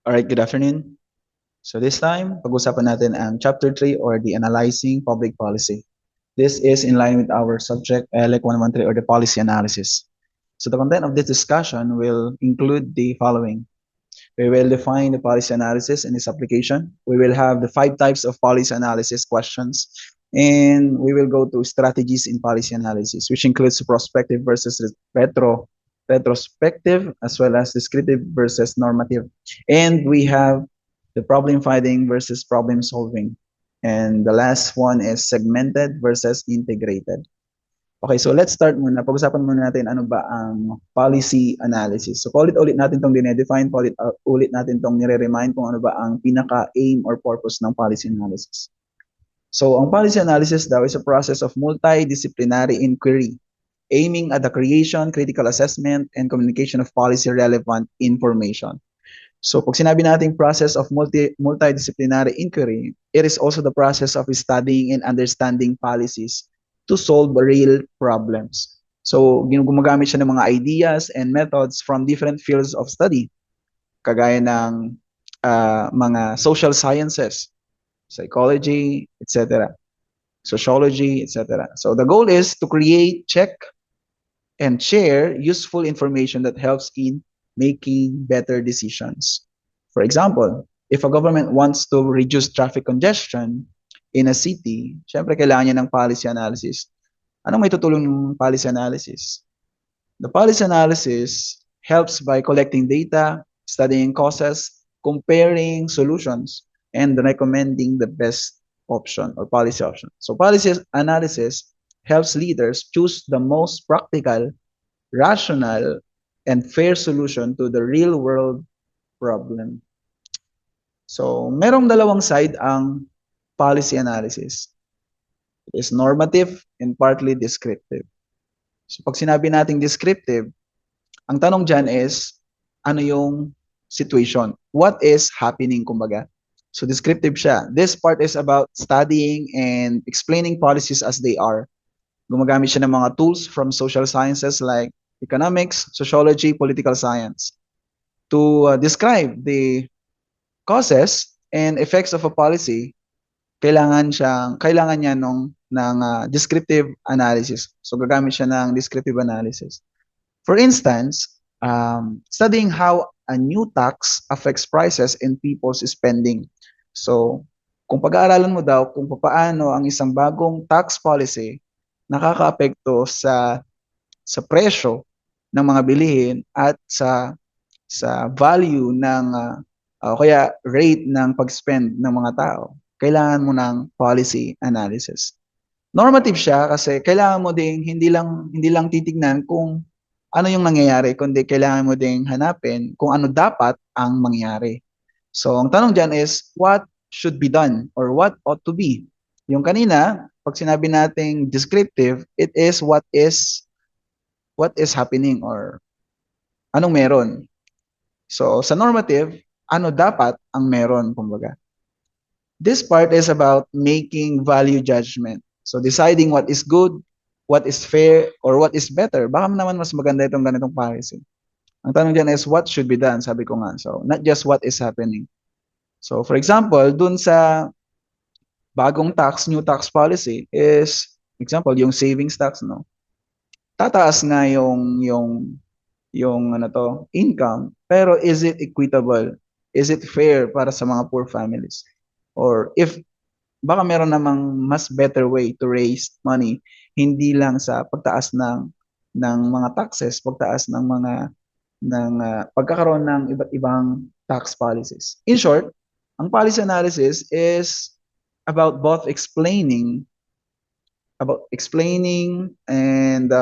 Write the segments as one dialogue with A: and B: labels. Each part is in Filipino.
A: Alright, good afternoon. So this time, pag-usapan natin ang Chapter 3 or the Analyzing Public Policy. This is in line with our subject, ELEC 113 or the Policy Analysis. So the content of this discussion will include the following. We will define the policy analysis and its application. We will have the 5 types of policy analysis questions. And we will go to strategies in policy analysis, which includes prospective versus retrospective, as well as descriptive versus normative. And we have the problem finding versus problem solving. And the last one is segmented versus integrated. Okay, so let's start muna. Pag-usapan muna natin ano ba ang policy analysis. So paulit-ulit natin itong dinedefine, paulit-ulit natin itong nire-remind kung ano ba ang pinaka-aim or purpose ng policy analysis. So ang policy analysis daw is a process of multidisciplinary inquiry aiming at the creation, critical assessment, and communication of policy-relevant information. So pag sinabi nating process of multidisciplinary inquiry, it is also the process of studying and understanding policies to solve real problems. So gumagamit siya ng mga ideas and methods from different fields of study, kagaya ng mga social sciences, psychology, etc., sociology, etc. So the goal is to create, check, and share useful information that helps in making better decisions. For example, if a government wants to reduce traffic congestion in a city, syempre kailangan niya ng policy analysis. Anong may tutulong ng policy analysis? The policy analysis helps by collecting data, studying causes, comparing solutions, and recommending the best option or policy option. So policy analysis helps leaders choose the most practical, rational, and fair solution to the real-world problem. So, merong dalawang side ang policy analysis. It is normative and partly descriptive. So, pag sinabi nating descriptive, ang tanong dyan is, ano yung situation? What is happening, kumbaga? So, descriptive siya. This part is about studying and explaining policies as they are. Gumagamit siya ng mga tools from social sciences like economics, sociology, political science to describe the causes and effects of a policy. Kailangan niya ng descriptive analysis. So gagamit siya ng descriptive analysis. For instance, studying how a new tax affects prices and people's spending. So kung pag-aaralan mo daw kung paano ang isang bagong tax policy nakakaapekto sa presyo ng mga bilihin at sa value ng kaya rate ng pag-spend ng mga tao, kailangan mo ng policy analysis. Normative siya kasi kailangan mo ding hindi lang titignan kung ano yung nangyayari, kundi kailangan mo ding hanapin kung ano dapat ang mangyari. So, ang tanong dyan is, what should be done or what ought to be? Yung kanina, pag sinabi nating descriptive, it is what is happening or anong meron. So, sa normative, ano dapat ang meron, kumbaga. This part is about making value judgment. So, deciding what is good, what is fair, or what is better. Baka naman mas maganda itong ganitong policy. Ang tanong dyan is, what should be done? Sabi ko nga. So, not just what is happening. So, for example, dun sa bagong new tax policy is, example, yung savings tax, no? Tataas nga yung income, pero is it equitable? Is it fair para sa mga poor families? Or if baka meron namang mas better way to raise money, hindi lang sa pagtaas ng mga taxes, pagtaas ng pagkakaroon ng iba't ibang tax policies. In short, ang policy analysis is about both explaining and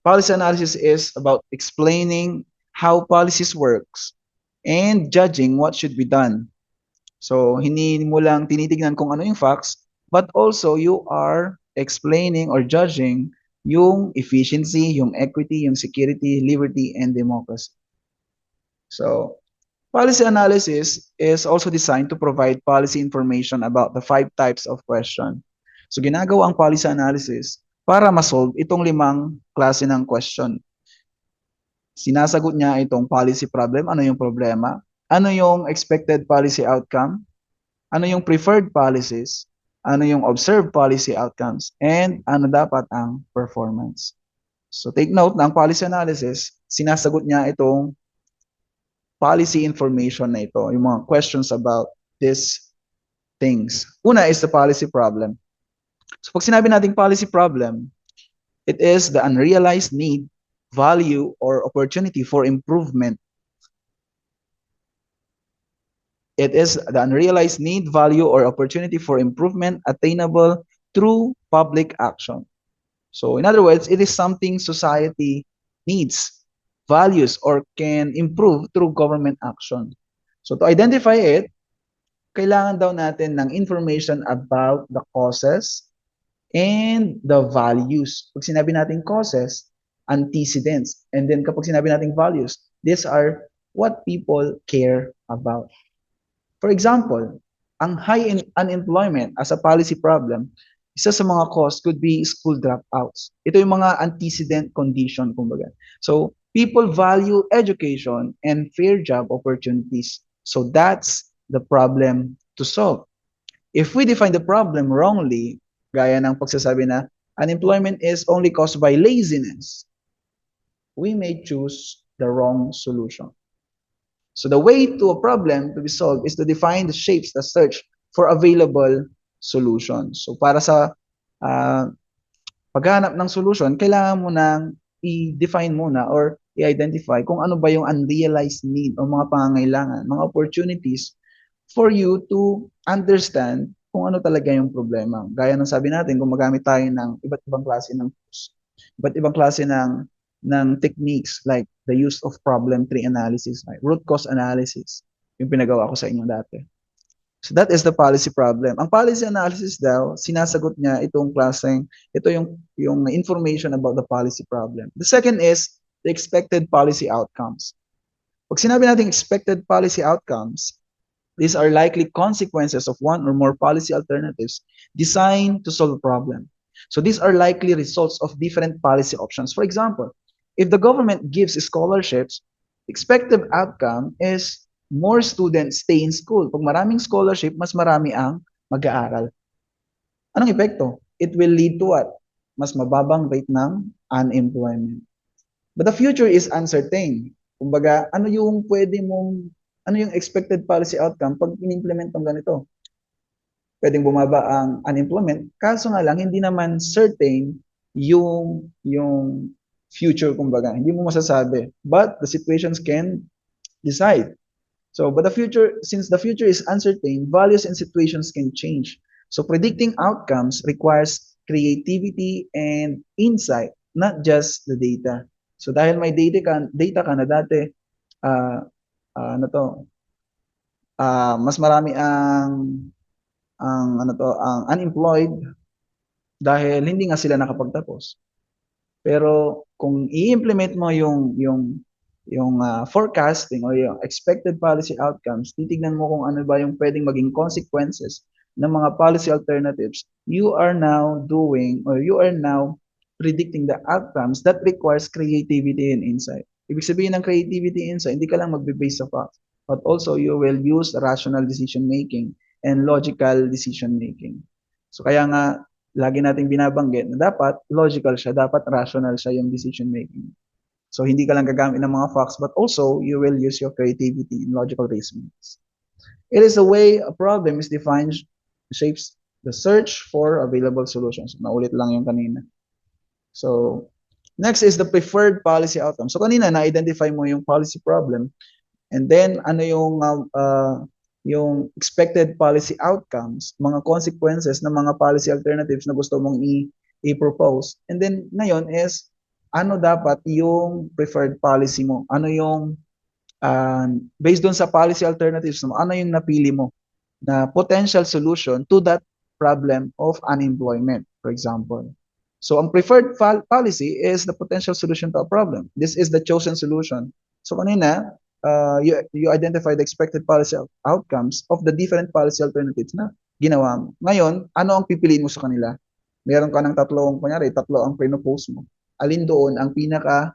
A: policy analysis is about explaining how policies works and judging what should be done. So, hindi mo lang tinitignan kung ano yung facts, but also you are explaining or judging yung efficiency, yung equity, yung security, liberty, and democracy. So, policy analysis is also designed to provide policy information about the 5 types of question. So, ginagawa ang policy analysis para ma-solve itong 5 klase ng question. Sinasagot niya itong policy problem, ano yung problema, Ano yung expected policy outcome? Ano yung preferred policies? Ano yung observed policy outcomes? And ano dapat ang performance? So take note na ang policy analysis, sinasagot niya itong policy information na ito, yung mga questions about these things. Una is the policy problem. So pag sinabi nating policy problem, it is the unrealized need, value, or opportunity for improvement. It is the unrealized need, value, or opportunity for improvement attainable through public action. So in other words, it is something society needs, values, or can improve through government action. So to identify it, kailangan daw natin ng information about the causes and the values. Pag sinabi natin causes, antecedents. And then kapag sinabi natin values, these are what people care about. For example, ang high unemployment as a policy problem, isa sa mga cause could be school dropouts. Ito yung mga antecedent condition, kumbaga. So, people value education and fair job opportunities. So, that's the problem to solve. If we define the problem wrongly, gaya ng pagsasabi na unemployment is only caused by laziness, we may choose the wrong solution. So the way to a problem to be solved is to define the shapes, the search for available solutions. So para sa uh, paghanap ng solution, kailangan mo nang i-define muna or i-identify kung ano ba yung unrealized need o mga pangangailangan, mga opportunities for you to understand kung ano talaga yung problema. Gaya ng sabi natin, kung magamit tayo ng iba't ibang klase ng tools, iba't ibang klase ng techniques like the use of problem tree analysis, like root cause analysis, yung pinagawa ko sa inyo dati. So that is the policy problem. Ang policy analysis daw, sinasagot niya itong klaseng, ito yung information about the policy problem. The second is the expected policy outcomes. Pag sinabi natin expected policy outcomes, these are likely consequences of one or more policy alternatives designed to solve a problem. So these are likely results of different policy options. For example, if the government gives scholarships, expected outcome is more students stay in school. Pag maraming scholarship, mas marami ang mag-aaral. Anong epekto? It will lead to what? Mas mababang rate ng unemployment. But the future is uncertain. Kumbaga, ano yung expected policy outcome pag in-implement ng ganito? Pwedeng bumaba ang unemployment, kaso nga lang, hindi naman certain yung future, kumbaga. Hindi mo masasabi. But the situations can decide. So, but since the future is uncertain, values and situations can change. So, predicting outcomes requires creativity and insight, not just the data. So, dahil may data ka na dati, ano to, mas marami ang unemployed dahil hindi nga sila nakapagtapos. Pero kung i-implement mo yung forecasting o yung expected policy outcomes, titignan mo kung ano ba yung pwedeng maging consequences ng mga policy alternatives, you are now predicting the outcomes that requires creativity and insight. Ibig sabihin ng creativity and insight, hindi ka lang magbe-base sa facts, but also you will use rational decision making and logical decision making. So kaya nga, lagi nating binabanggit na dapat logical siya, dapat rational siya yung decision making. So hindi ka lang gagamit ng mga facts, but also you will use your creativity in logical reasoning. It is a way a problem is defined, shapes the search for available solutions. Naulit lang yung kanina. So next is the preferred policy outcome. So kanina na-identify mo yung policy problem, and then ano yung expected policy outcomes, mga consequences ng mga policy alternatives na gusto mong i-propose. And then ngayon is ano dapat yung preferred policy mo? Ano yung based doon sa policy alternatives mo, ano yung napili mo na potential solution to that problem of unemployment, for example. So ang preferred policy is the potential solution to a problem. This is the chosen solution. So kanina, you identify the expected policy outcomes of the different policy alternatives na ginawa mo. Ngayon, ano ang pipiliin mo sa kanila? Meron ka ng tatlo ang pinopose mo. Alin doon ang pinaka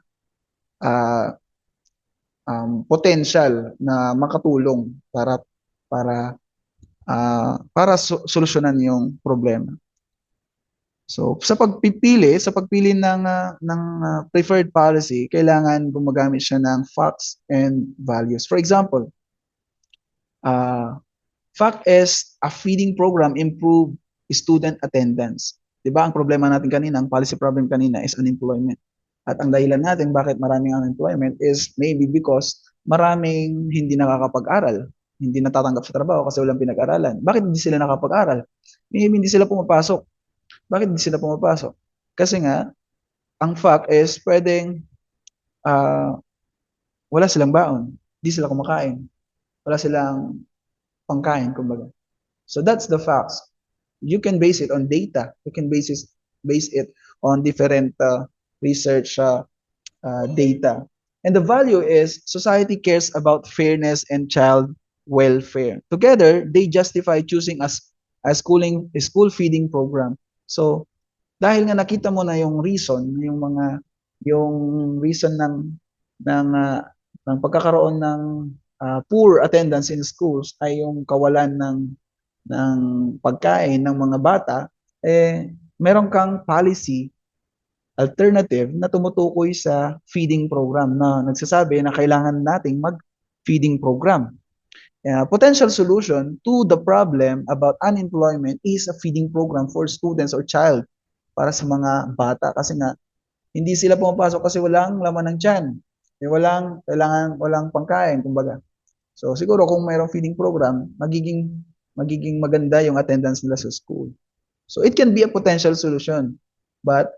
A: potential na makatulong para solusyonan yung problema. So sa pagpili ng preferred policy, kailangan gumagamit siya ng facts and values. For example, uh, fact is a feeding program improve student attendance. 'Di ba? Ang problema natin kanina, ang policy problem kanina is unemployment. At ang dahilan natin bakit maraming unemployment is maybe because maraming hindi nakakapag-aral, hindi natatanggap sa trabaho kasi walang pinag-aralan. Bakit hindi sila nakapag-aral? Maybe hindi sila pumapasok. Bakit hindi sila pumapasok? Kasi nga, ang fact is pwedeng uh, wala silang baon, hindi sila kumakain, wala silang pangkain, kumbaga. So that's the facts. You can base it on data. You can base it on different research data. And the value is society cares about fairness and child welfare. Together, they justify choosing a school feeding program. So dahil nga nakita mo na yung reason, yung reason ng ng pagkakaroon ng poor attendance in schools ay yung kawalan ng pagkain ng mga bata, meron kang policy alternative na tumutukoy sa feeding program na nagsasabi na kailangan nating mag-feeding program. Potential solution to the problem about unemployment is a feeding program for students or child para sa mga bata kasi nga hindi sila pumapasok kasi walang laman ng tiyan. Walang pangkain, kumbaga. So siguro kung mayroong feeding program, magiging maganda yung attendance nila sa school. So it can be a potential solution. But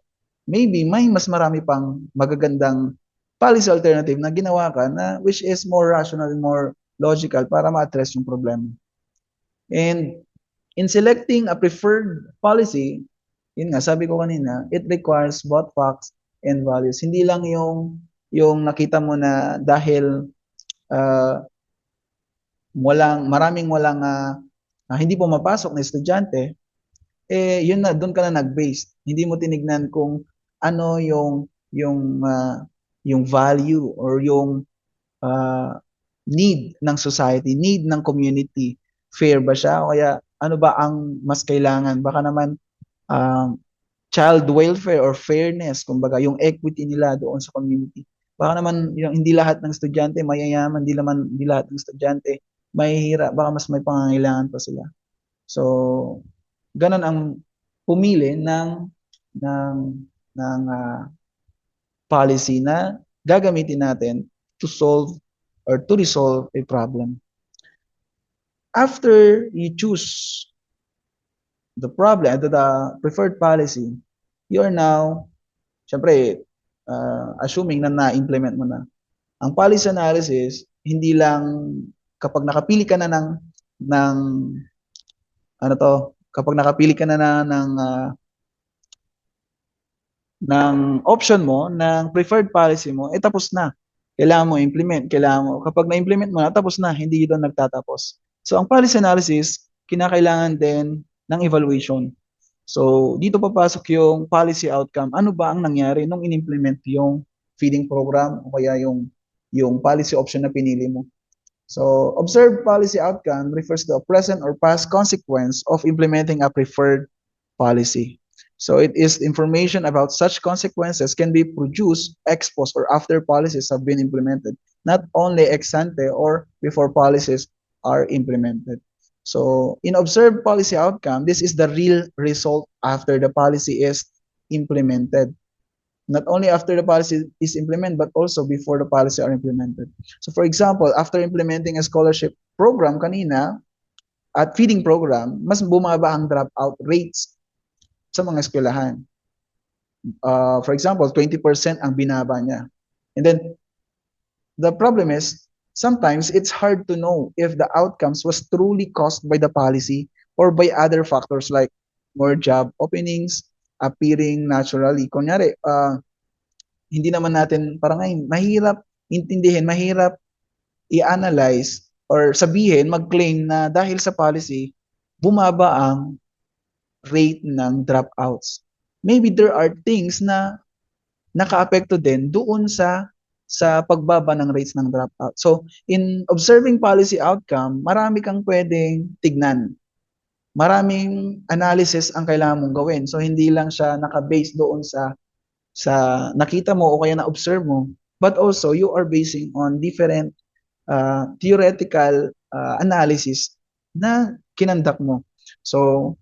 A: maybe may mas marami pang magagandang policy alternative na ginawa ka na which is more rational and more logical para ma-address yung problem. And in selecting a preferred policy, yun nga, sabi ko kanina, it requires both facts and values. Hindi lang yung nakita mo na dahil maraming walang hindi pumapasok na estudyante, yun na, doon ka na nag-base. Hindi mo tinignan kung ano yung value or yung need ng society, need ng community. Fair ba siya? O kaya ano ba ang mas kailangan? Baka naman child welfare or fairness, kumbaga yung equity nila doon sa community. Baka naman hindi lahat ng estudyante mayayaman, hindi lahat ng estudyante mahihirap, baka mas may pangangailangan pa sila. So, ganun ang pumili ng policy na gagamitin natin to solve or to resolve a problem. After you choose the problem, the preferred policy, you are now, syempre, assuming na na-implement mo na. Ang policy analysis, hindi lang kapag nakapili ka na kapag nakapili ka na ng option mo, ng preferred policy mo, tapos na. Kailangan mo implement, kapag na-implement mo na, tapos na, hindi doon nagtatapos. So, ang policy analysis, kinakailangan din ng evaluation. So, dito papasok yung policy outcome. Ano ba ang nangyari nung in-implement yung feeding program o kaya yung policy option na pinili mo? So, observed policy outcome refers to a present or past consequence of implementing a preferred policy. So, it is information about such consequences can be produced ex post or after policies have been implemented, not only ex ante or before policies are implemented. So, in observed policy outcome, this is the real result after the policy is implemented. Not only after the policy is implemented, but also before the policy are implemented. So for example, after implementing a scholarship program kanina, at feeding program, mas bumaba ang dropout rates sa mga eskwelahan. For example, 20% ang binaba niya. And then, the problem is, sometimes it's hard to know if the outcomes was truly caused by the policy or by other factors like more job openings, appearing naturally. Kunyari, hindi naman natin, parang ngayon, mahirap intindihin, mahirap i-analyze or sabihin, mag-claim na dahil sa policy, bumaba ang rate ng dropouts. Maybe there are things na naka-apekto din doon sa sa pagbaba ng rates ng dropout. So, in observing policy outcome, marami kang pwedeng tignan. Maraming analysis ang kailangan mong gawin. So, hindi lang siya naka-base doon sa nakita mo o kaya na-observe mo, but also you are basing on different theoretical analysis na kinandak mo. So,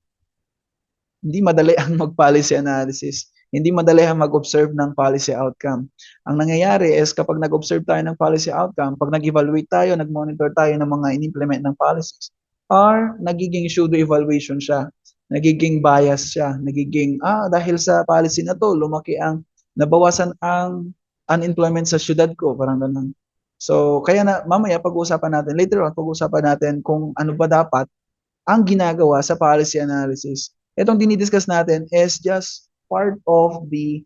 A: hindi madali ang mag-policy analysis. Hindi madali ang mag-observe ng policy outcome. Ang nangyayari is kapag nag-observe tayo ng policy outcome, pag nag-evaluate tayo, nag-monitor tayo ng mga in-implement ng policies, or nagiging pseudo evaluation siya, nagiging bias siya, nagiging, dahil sa policy na to, lumaki ang, nabawasan ang unemployment sa syudad ko, parang ganun. So, kaya na, mamaya pag-uusapan natin, later on, pag-uusapan natin kung ano ba dapat ang ginagawa sa policy analysis. Itong dinidiscuss natin is just part of the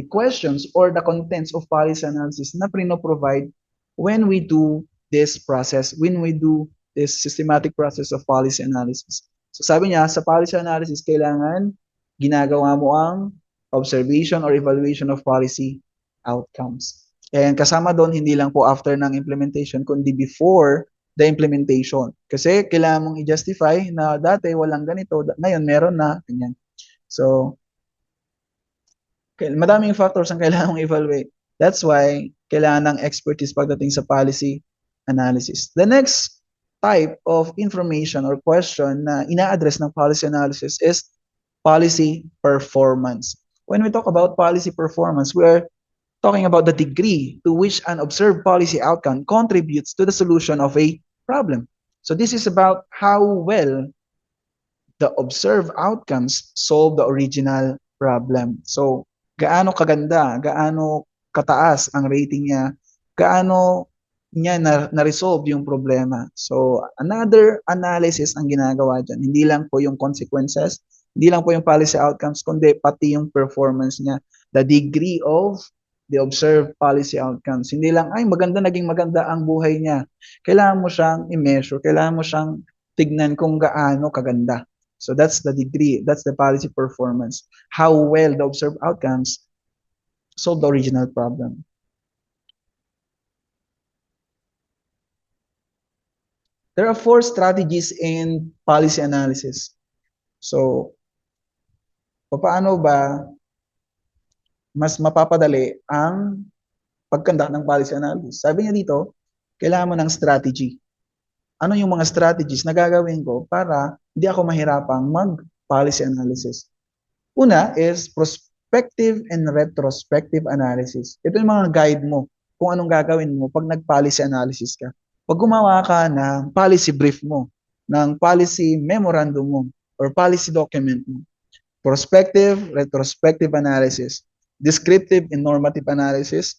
A: questions or the contents of policy analysis na provide when we do this process, when we do this systematic process of policy analysis. So sabi niya, sa policy analysis, kailangan ginagawa mo ang observation or evaluation of policy outcomes. And kasama doon, hindi lang po after ng implementation, kundi before the implementation. Kasi kailangan mong i-justify na dati walang ganito, ngayon meron na, ganyan. So, madaming factors ang kailangan mong evaluate. That's why kailangan ng expertise pagdating sa policy analysis. The next type of information or question na ina-address ng policy analysis is policy performance. When we talk about policy performance, we are talking about the degree to which an observed policy outcome contributes to the solution of a problem. So this is about how well the observed outcomes solve the original problem. So gaano kaganda, gaano kataas ang rating niya, gaano niya na-resolve yung problema. So another analysis ang ginagawa dyan. Hindi lang po yung consequences, hindi lang po yung policy outcomes, kundi pati yung performance niya, the degree of the observed policy outcomes. Hindi lang, ay maganda, naging maganda ang buhay niya. Kailangan mo siyang i-measure, kailangan mo siyang tignan kung gaano kaganda. So that's the degree, that's the policy performance. How well the observed outcomes solve the original problem. There are 4 strategies in policy analysis. So, paano ba mas mapapadali ang pagkandak ng policy analysis? Sabi niya dito, kailangan mo ng strategy. Ano yung mga strategies na gagawin ko para hindi ako mahirapang mag-policy analysis? Una is prospective and retrospective analysis. Ito yung mga guide mo kung anong gagawin mo pag nag-policy analysis ka. Pag gumawa ka ng policy brief mo, ng policy memorandum mo, or policy document mo, prospective, retrospective analysis, descriptive and normative analysis,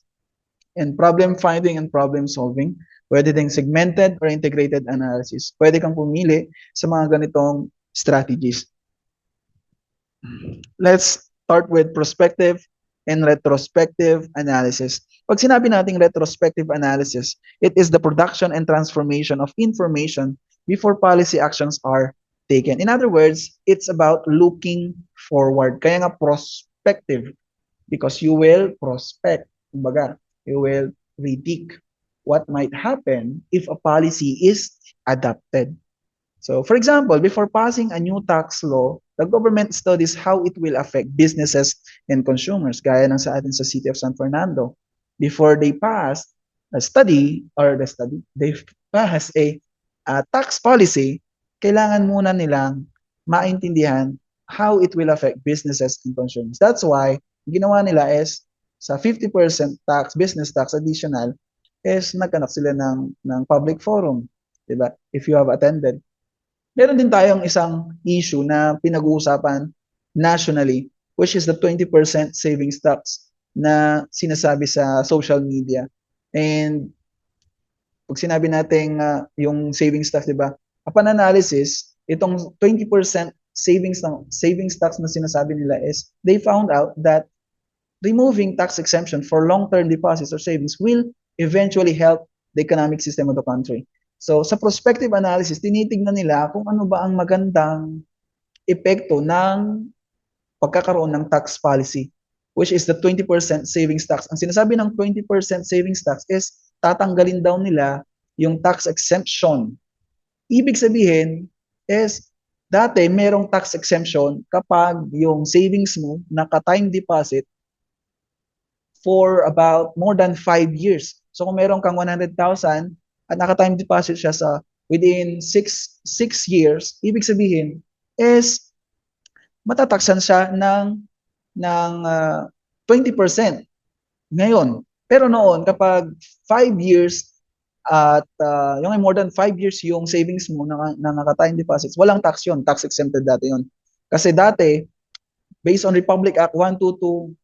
A: and problem finding and problem solving. Pwede ding segmented or integrated analysis. Pwede kang pumili sa mga ganitong strategies. Let's start with prospective and retrospective analysis. Pag sinabi nating retrospective analysis, it is the production and transformation of information before policy actions are taken. In other words, it's about looking forward. Kaya nga prospective, because you will prospect. Kumbaga, you will predict what might happen if a policy is adopted. So, for example, before passing a new tax law, the government studies how it will affect businesses and consumers, gaya ng sa atin sa City of San Fernando. Before they pass they pass a tax policy, kailangan muna nilang maintindihan how it will affect businesses and consumers. That's why, ginawa nila is, sa 50% tax, business tax additional, is nagkanak sila ng public forum. Diba? If you have attended. Meron din tayong isang issue na pinag-uusapan nationally, which is the 20% savings tax na sinasabi sa social media. And pag sinabi natin yung savings tax, diba? Upon analysis, itong 20% savings tax na sinasabi nila is they found out that removing tax exemption for long-term deposits or savings will eventually help the economic system of the country. So sa prospective analysis, tinitignan nila kung ano ba ang magandang epekto ng pagkakaroon ng tax policy which is the 20% savings tax. Ang sinasabi ng 20% savings tax is tatanggalin daw nila yung tax exemption. Ibig sabihin is dati merong tax exemption kapag yung savings mo naka-time deposit for about more than 5 years. So kung meron kang 100,000 at naka-time deposit siya sa within 6 years, ibig sabihin is matataksan siya ng 20%. Ngayon, pero noon kapag 5 years at yung more than 5 years yung savings mo na naka-time deposits, walang tax yun, tax exempted dati yun. Kasi dati, based on Republic Act 12214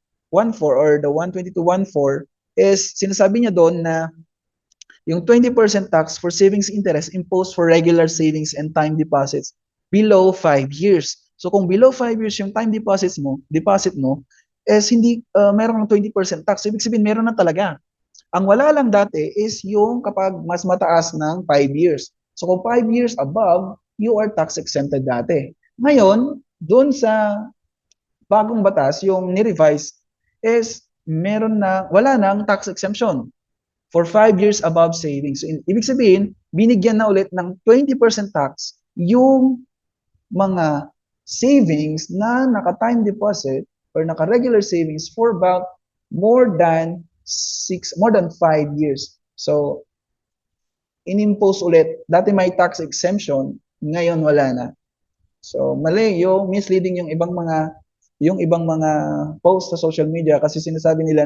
A: or the 12214, is sinasabi niya doon na yung 20% tax for savings interest imposed for regular savings and time deposits below 5 years. So kung below 5 years yung time deposit mo, is hindi meron ng 20% tax. So, ibig sabihin meron na talaga. Ang wala lang dati is yung kapag mas mataas ng 5 years. So kung 5 years above, you are tax exempted dati. Ngayon, doon sa bagong batas, yung ni-revise is wala nang tax exemption for 5 years above savings. So, ibig sabihin, binigyan na ulit ng 20% tax yung mga savings na naka-time deposit or naka-regular savings for about more than 5 years. So, inimpose ulit. Dati may tax exemption, ngayon wala na. So, mali yung misleading yung ibang mga post sa social media kasi sinasabi nila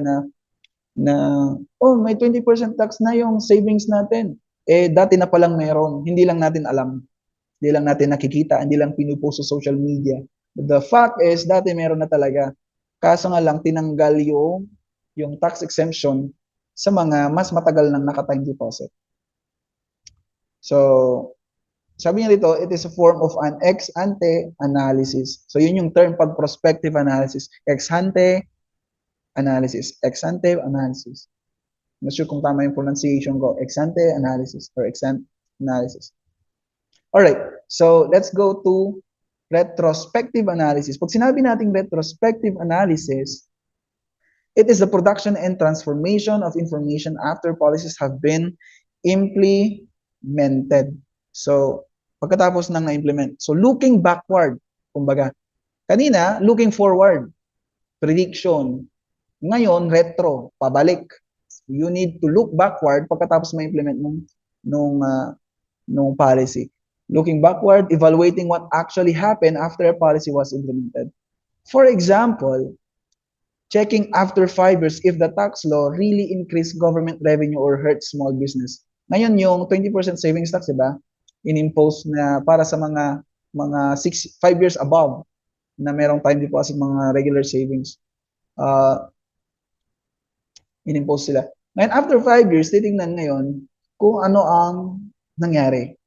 A: na oh, may 20% tax na yung savings natin. Eh, dati na palang meron. Hindi lang natin alam. Hindi lang natin nakikita. Hindi lang pinupost sa social media. But the fact is, dati meron na talaga. Kaso nga lang, tinanggal yung tax exemption sa mga mas matagal nang naka-time deposit. So, sabi niya dito, it is a form of an ex-ante analysis. So, yun yung term pag prospective analysis. Ex-ante analysis. Ex-ante analysis. I'm not sure kung tama yung pronunciation ko. Ex-ante analysis or ex-ante analysis. Alright, so let's go to retrospective analysis. Pag sinabi nating retrospective analysis, it is the production and transformation of information after policies have been implemented. So, pagkatapos nang na-implement. So, looking backward, kumbaga. Kanina, looking forward, prediction. Ngayon, retro, pabalik. You need to look backward pagkatapos ma-implement nung policy. Looking backward, evaluating what actually happened after a policy was implemented. For example, checking after 5 years if the tax law really increased government revenue or hurt small business. Ngayon, yung 20% savings tax, diba? In-impose na para sa mga 5 years above na merong time deposit, mga regular savings. In-impose sila. Ngayon, after 5 years, titingnan ngayon kung ano ang nangyari.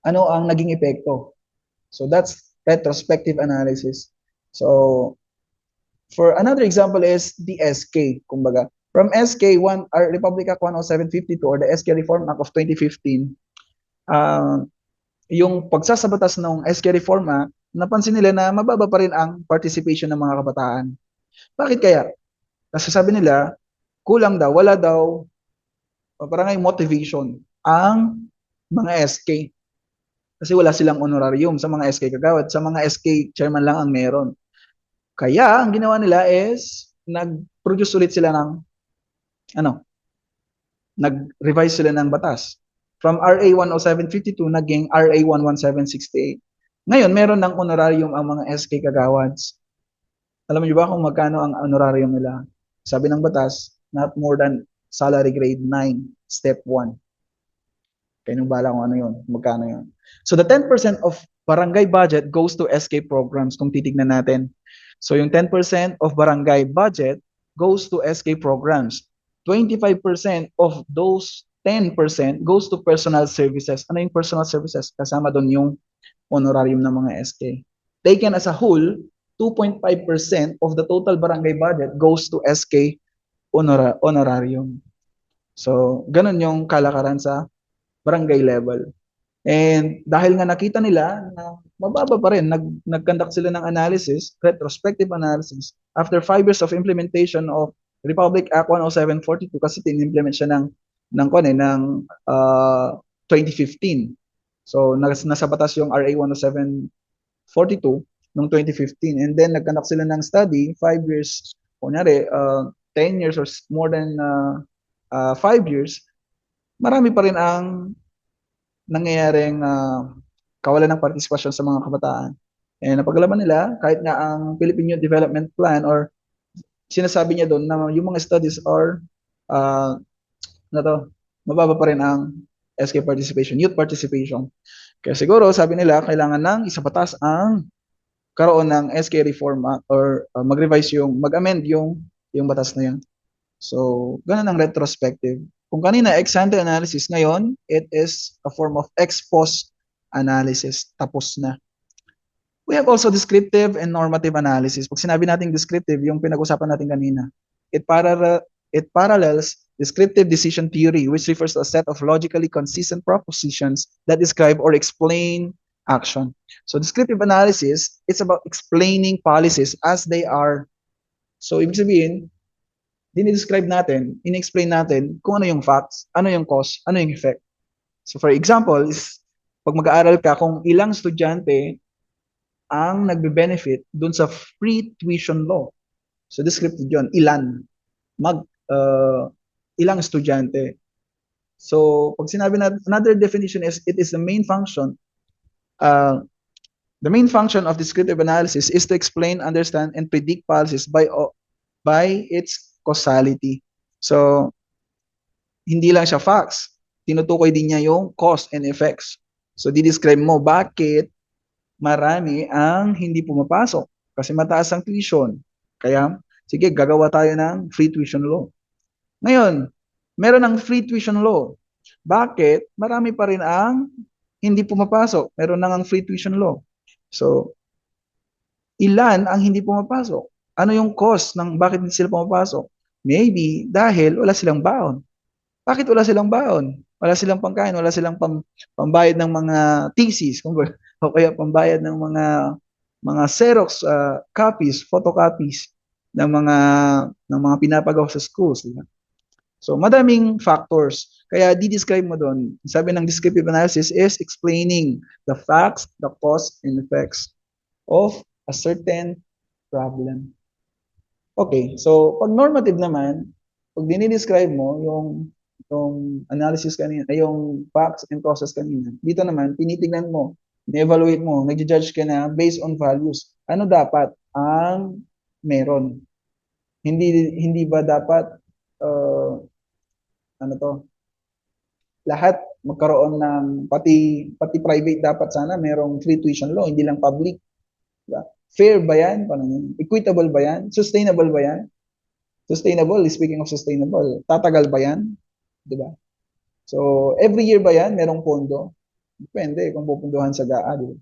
A: Ano ang naging epekto. So, that's retrospective analysis. So, for another example is the SK, kumbaga. From SK 1, Republic Act 10752 or the SK Reform Act of 2015, yung pagsasabatas ng SK Reform Act, napansin nila na mababa pa rin ang participation ng mga kabataan. Bakit kaya? Kasi sabi nila, kulang daw, wala daw, parang may motivation ang mga SK. Kasi wala silang honorarium sa mga SK kagawad. Sa mga SK chairman lang ang meron. Kaya, ang ginawa nila is, nag-produce ulit sila ng, nag-revise sila ng batas. From RA 10752, naging RA 11768. Ngayon, meron ng honorarium ang mga SK kagawads. Alam niyo ba kung magkano ang honorarium nila? Sabi ng batas, not more than salary grade 9, step 1. Kaya nung bala kung ano yun, magkano yun. So the 10% of barangay budget goes to SK programs kung titignan natin. So yung 10% of barangay budget goes to SK programs. 25% of those 10% goes to personal services. Ano yung personal services? Kasama doon yung honorarium ng mga SK. Taken as a whole, 2.5% of the total barangay budget goes to SK honorarium. So, ganun yung kalakaran sa barangay level. And dahil nga nakita nila na mababa pa rin, nag-conduct sila ng analysis, retrospective analysis, after 5 years of implementation of Republic Act 10742 kasi tin-implement siya ng 2015. So nasa batas yung RA 10742 noong 2015. And then nag-conduct sila ng study, 5 years, kunyari, 10 years or more than 5 years, marami pa rin ang nangyayaring kawalan ng partisipasyon sa mga kabataan. And napagalaman nila, kahit nga ang Philippine Youth Development Plan or sinasabi niya doon na yung mga studies are na to, mababa pa rin ang SK participation, youth participation. Kaya siguro, sabi nila, kailangan ng isabatas ang karoon ng SK reform or mag-revise mag-amend yung batas na yun. So, ganun ang retrospective. Kung kanina, ex-ante analysis, ngayon, it is a form of ex-post analysis. Tapos na. We have also descriptive and normative analysis. Pag sinabi natin descriptive, yung pinag-usapan natin kanina, it parallels descriptive decision theory, which refers to a set of logically consistent propositions that describe or explain action. So descriptive analysis, it's about explaining policies as they are. So ibig sabihin, dinidescribe natin, in-explain natin kung ano yung facts, ano yung cause, ano yung effect. So for example, is pag mag-aaral ka kung ilang estudyante ang nagbe-benefit dun sa free tuition law. So descriptive yun, ilan, ilang estudyante. So pag sinabi na, another definition is, it is the main function of descriptive analysis is to explain, understand, and predict policies by its causality. So, hindi lang siya facts. Tinutukoy din niya yung cause and effects. So, di-describe mo bakit marami ang hindi pumapasok. Kasi mataas ang tuition. Kaya, sige, gagawa tayo ng free tuition law. Ngayon, meron ng free tuition law. Bakit marami pa rin ang hindi pumapasok? Meron nang ang free tuition law. So, ilan ang hindi pumapasok? Ano yung cause ng bakit hindi sila pumapasok? Maybe dahil wala silang baon. Bakit wala silang baon? Wala silang pangkain, wala silang pambayad ng mga thesis, o kaya pambayad ng mga Xerox copies, photocopies ng mga pinapagawa sa schools. Diba? So, madaming factors. Kaya di-describe mo doon. Sabi ng descriptive analysis is explaining the facts, the cause, and effects of a certain problem. Okay, so pag normative naman, pag dinidescribe mo yung analysis kanina, yung facts and causes kanina, dito naman, tinitingnan mo, ni-evaluate mo, nag-judge ka na based on values. Ano dapat ang meron? Hindi ba dapat, ano to, lahat magkaroon ng, pati private dapat sana, merong free tuition law, hindi lang public. Diba? Fair ba yan? Equitable ba yan? Sustainable ba yan? Sustainable, speaking of sustainable, tatagal ba yan? Diba? So, every year ba yan? Merong pondo? Depende kung pupunduhan sa GAA. Diba?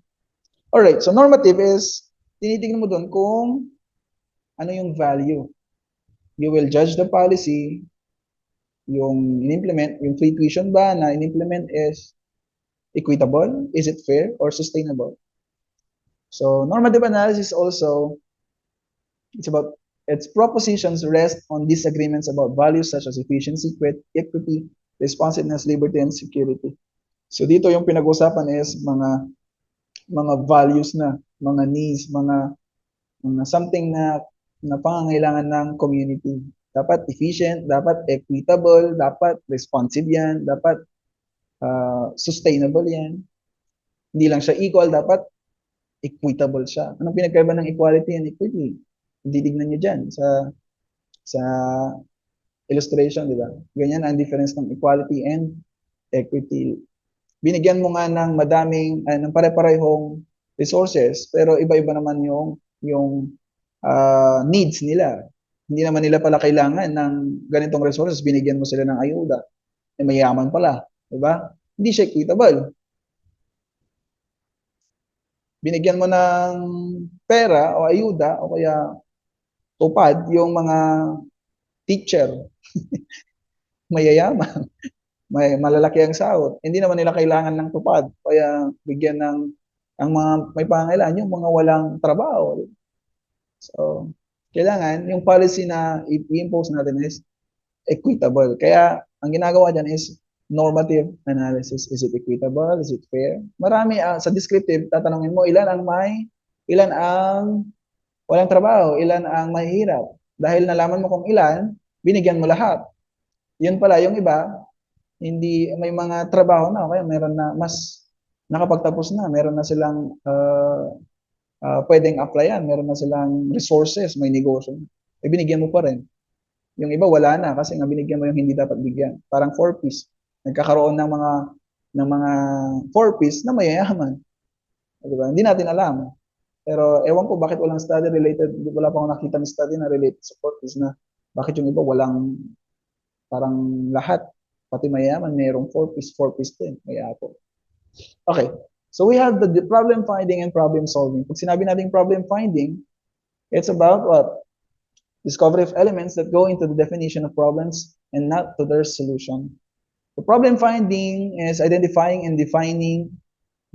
A: Alright, so normative is, tinitingnan mo doon kung ano yung value. You will judge the policy, yung in-implement, yung free tuition ba na in-implement is equitable? Is it fair or sustainable? So, normative analysis also, its propositions rest on disagreements about values such as efficiency, equity, responsiveness, liberty, and security. So dito yung pinag-usapan is mga values na, mga needs, mga something na pangangailangan ng community. Dapat efficient, dapat equitable, dapat responsive yan, dapat sustainable yan. Hindi lang siya equal, dapat equitable siya. Anong pinagkaiba ng equality and equity? Titignan nyo dyan sa illustration, di ba? Ganyan ang difference ng equality and equity. Binigyan mo nga ng ng pare-parehong resources, pero iba-iba naman yung needs nila. Hindi naman nila pala kailangan ng ganitong resources, binigyan mo sila ng ayuda. Mayaman pala, di ba? Hindi siya equitable. Binigyan mo ng pera o ayuda o kaya tupad yung mga teacher mayayaman, may malalaki ang sahod, hindi naman nila kailangan ng tupad. Kaya bigyan ng ang mga may pangailangan, yung mga walang trabaho. So, kailangan yung policy na i-impose natin is equitable. Kaya ang ginagawa dyan is normative analysis. Is it equitable? Is it fair? Marami sa descriptive, tatanungin mo ilan ang walang trabaho, ilan ang mahihirap. Dahil nalaman mo kung ilan, binigyan mo lahat. Yun pala, yung iba, hindi may mga trabaho na, kaya meron na mas nakapagtapos na, meron na silang pwedeng applyan, meron na silang resources, may negosyo. E binigyan mo pa rin. Yung iba wala na kasi nga binigyan mo yung hindi dapat bigyan. Parang 4-piece. Nagkakaroon ng mga 4-piece na mayayaman. Diba? Hindi natin alam. Pero ewan ko bakit walang study related, wala pa akong nakita ng study na related sa 4-piece na bakit yung iba walang parang lahat. Pati mayayaman, mayroong 4-piece din. Mayayaman. Okay. So we have the problem finding and problem solving. Pag sinabi natin problem finding, it's about what? Discovery of elements that go into the definition of problems and not to their solution. The problem finding is identifying and defining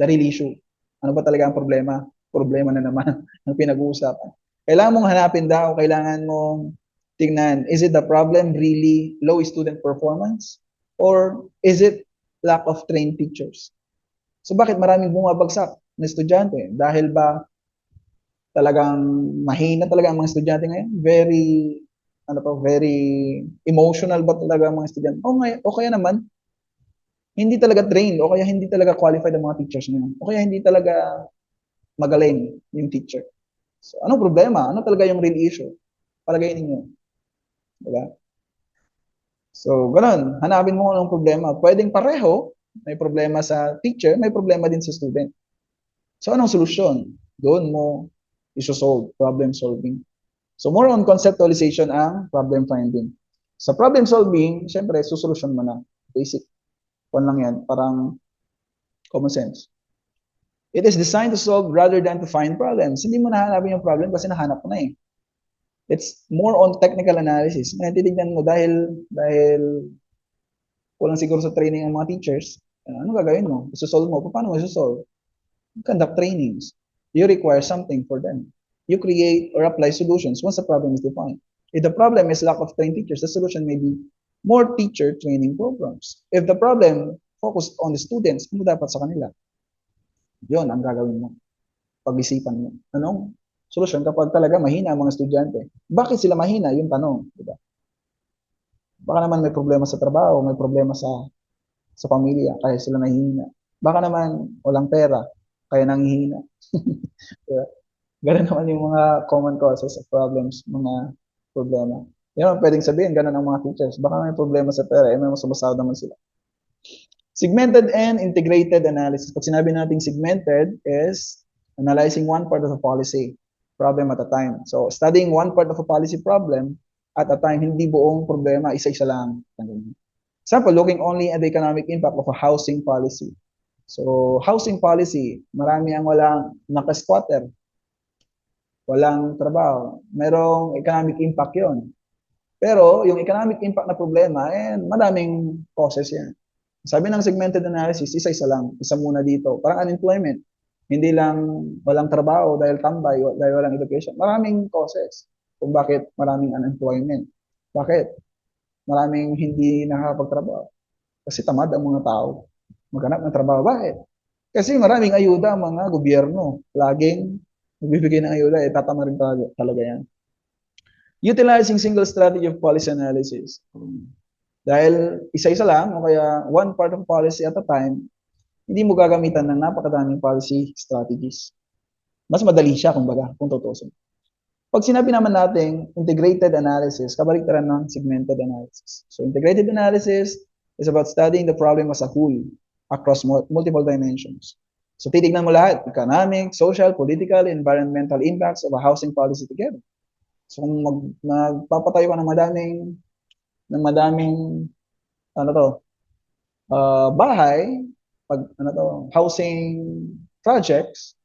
A: the real issue. Ano ba talaga ang problema? Problema na naman ang pinag-uusapan. Kailangan mong hanapin daw, kailangan mong tingnan, is it the problem really low student performance? Or is it lack of trained teachers? So bakit maraming bumabagsak na estudyante? Dahil ba talagang mahina talaga ang mga estudyante ngayon? Very emotional ba talaga ang mga estudyante? O kaya naman, hindi talaga trained, o kaya hindi talaga qualified ang mga teachers ngayon. O kaya hindi talaga magaling yung teacher. So, anong problema? Ano talaga yung real issue? Palagay ninyo. Diba? So, ganun. Hanapin mo anong problema. Pwedeng pareho, may problema sa teacher, may problema din sa student. So, anong solusyon? Doon mo isosolve, problem solving. So, more on conceptualization ang problem finding. Sa problem solving, syempre, susolusyon mo na. Basic. Kung lang yan, parang common sense. It is designed to solve rather than to find problems. Hindi mo nahanapin yung problem kasi nahanap mo na eh. It's more on technical analysis. Titignan mo dahil kulang siguro sa training ang mga teachers, ano gagawin mo? Isosolve mo. Paano mo isosolve? Conduct trainings. You require something for them. You create or apply solutions once the problem is defined. If the problem is lack of trained teachers, the solution may be more teacher training programs. If the problem focused on the students, ano dapat sa kanila? Yun ang gagawin mo. Pag-isipan mo. Anong solusyon kapag talaga mahina ang mga estudyante? Bakit sila mahina? Yung tanong. Diba? Baka naman may problema sa trabaho, may problema sa pamilya, kaya sila nahihina. Baka naman walang pera, kaya nanghihina. Diba? Ganun naman yung mga common causes of problems, mga problema. Yan ang pwedeng sabihin, ganun ang mga teachers. Baka may problema sa pera, may sumasahod naman sila. Segmented and integrated analysis. Pag sinabi natin segmented is analyzing one part of the policy problem at a time. So, studying one part of a policy problem at a time, hindi buong problema, isa-isa lang. Example, looking only at the economic impact of a housing policy. So, housing policy, marami ang walang naka-squatter, walang trabaho. Merong economic impact yon. Pero, yung economic impact na problema, madaming causes yan. Sabi ng segmented analysis, isa-isa lang. Isa muna dito. Parang unemployment. Hindi lang walang trabaho dahil tambay, dahil walang education. Maraming causes kung bakit maraming unemployment. Bakit? Maraming hindi nakakapagtrabaho. Kasi tamad ang mga tao maghanap ng trabaho. Bakit? Kasi maraming ayuda ang mga gobyerno. Laging nagbibigay ng ayuda, tatama rin talaga yan. Utilizing single strategy of policy analysis. Dahil isa-isa lang o kaya one part of policy at a time, hindi mo gagamitan ng napakadaming policy strategies. Mas madali siya, kumbaga, kung tutusin. Pag sinabi naman natin integrated analysis, kabaliktaran ng segmented analysis. So integrated analysis is about studying the problem as a whole across multiple dimensions. So titignan mo lahat, economic, social, political, environmental impacts of a housing policy together. So kung magpapatayo ka ng madaming bahay, housing projects,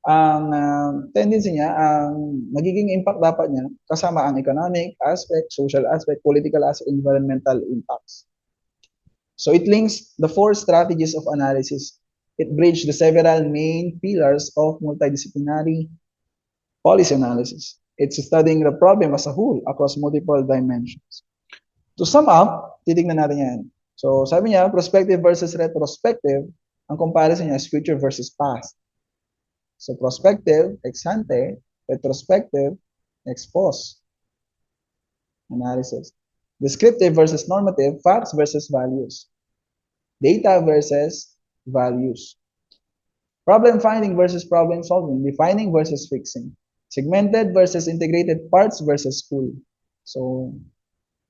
A: ang tendency niya, ang magiging impact dapat niya kasama ang economic aspect, social aspect, political aspect, environmental impacts. So it links the four strategies of analysis. It bridges the several main pillars of multidisciplinary policy analysis. It's studying the problem as a whole across multiple dimensions. To sum up, titignan natin yan. So sabi niya, prospective versus retrospective, ang comparison niya is future versus past. So prospective, ex ante, retrospective, ex post analysis. Descriptive versus normative, facts versus values. Data versus values. Problem finding versus problem solving. Defining versus fixing. Segmented versus integrated, parts versus full. So,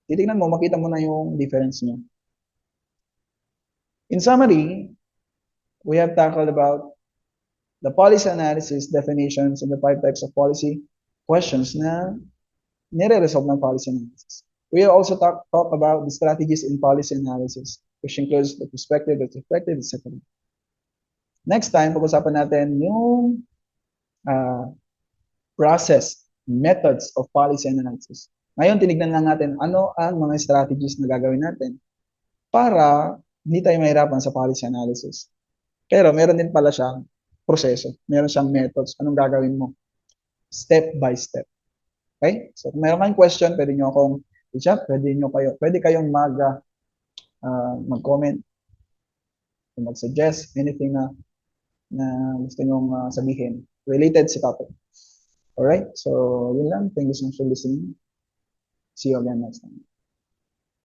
A: titignan mo, makita mo na yung difference niya. In summary, we have tackled about the policy analysis, definitions, and the 5 types of policy questions na nire-resolve ng policy analysis. We also talk about the strategies in policy analysis, which includes the perspective, retrospective, etc. Next time, pag-usapan natin yung process, methods of policy analysis. Ngayon, tinignan lang natin ano ang mga strategies na gagawin natin para hindi tayo mahirapan sa policy analysis. Pero meron din pala siyang proseso. Meron siyang methods. Anong gagawin mo? Step by step. Okay? So, kung meron kayong question, pwede nyo akong i-chat, pwede kayong mag-comment, mag-suggest, anything na gusto nyong sabihin related sa topic. Alright? So, yun lang. Thank you so much for listening. See you again next time.